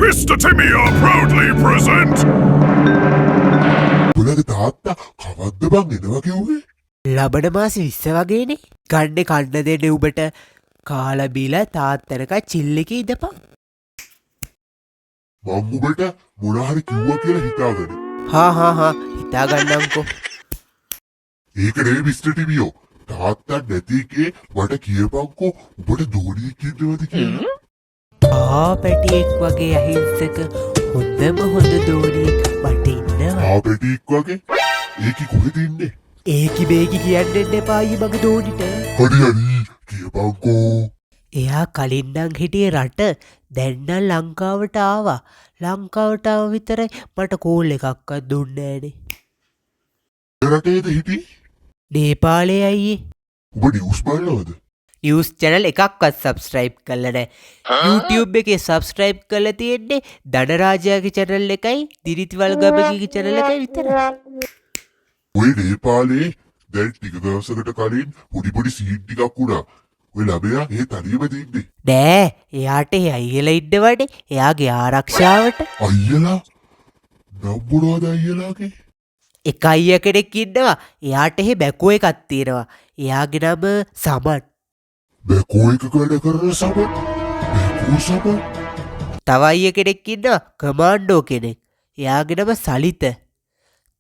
Mr. Timmy are proudly present. පුළගේ තාත්තා කවද්ද බං එනවා කිව්වේ? ලබන මාස 20 වගේනේ. ගන්න කන්න දෙන්න උඹට කාලා බීලා තාත්තනක චිල් එකේ ඉඳපන්. මං උඹට මොන හරි කිව්වා කියලා හිතාගන්න. හා හිතා ගන්නම්කෝ. ඒක නෙවෙයි මිස්ටර් ටිමියෝ. තාත්තා නැති එකේ මට කියපන්කෝ උඹට දෝඩියෙක් ඉන්නවද කියලා. පැටියෙක් වගේ අහිංසක හොඳම හොඳ දෝනියෙක් මට ඉන්නවා. ආපෙටියෙක් වගේ? ඒකි කොහෙද ඉන්නේ? ඒකි බේකි කියන්න එන්න එපා අයියේ මගේ දෝනිට. හරි කියපන්කෝ. එයා කලින් නම් හිටියේ රට දැන් නම් ලංකාවට ආවා. ලංකාවට ආව විතරයි මට කෝල් එකක්වත් දුන්නේ නෑනේ. රටේද හිටි? නේපාලේ අයියේ. උඹ නිවුස් බලනවද? නිවුස් channel එකක්වත් subscribe කරලා නැහැ. YouTube එකේ subscribe කරලා තියෙන්නේ ධනරාජයාගේ channel එකයි දිරිතිවල් ගමගේ channel එකයි විතරයි. ඔය නේපාලේ දැන් ටික දවසකට කලින් පොඩි සීන් ටිකක් වුණා. ඔය ළමයා ඒ තනියම තින්නේ. නෑ එයාට ඒ අයියලා ඉන්නවනේ එයාගේ ආරක්ෂාවට. අයියලා? නම් මොනවද අයියලාගේ? එක අයියා කෙනෙක් ඉන්නවා. එයාට එහෙ බැකෝ එකක් තියෙනවා. එයාගේ නම සමන්. බැකෝ එක වැඩ කරන සමන්? බැකෝ සමන්? තව අයියා කෙනෙක් ඉන්නවා කමාන්ඩෝ කෙනෙක්. එයාගේ නම සලිත.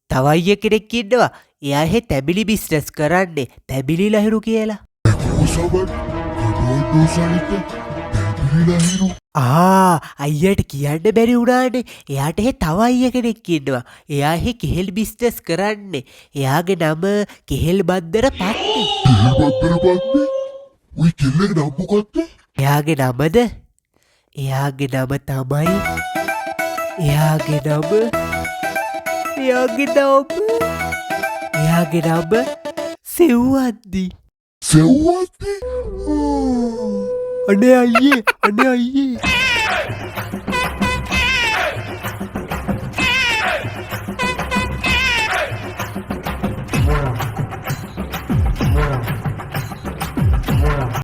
තව අයියා කෙනෙක් ඉන්නවා. එයා එහෙ තැඹිලි බිස්නස් කරන්නේ තැඹිලි ලහිරු කියලා. බැකෝ සමන්? කමාන්ඩෝ සලිත? තැඹිලි ලහිරු? අයියට කියන්න බැරි වුණානේ. එයාට එහෙ තව අයියා කෙනෙක් ඉන්නවා. එයා එහෙ කෙහෙල් බිස්නස් කරන්නේ. එයාගේ නම කෙහෙල් බද්දර පත්ති. කෙහෙල් බද්දර පත්ති? ඔය කෙල්ලගේ නම මොකක්ද? එයාගේ නමද? එයාගේ නම තමයි එයාගේ නම සෙව්වද්දි. සෙව්වද්දි? අනේ අයියේ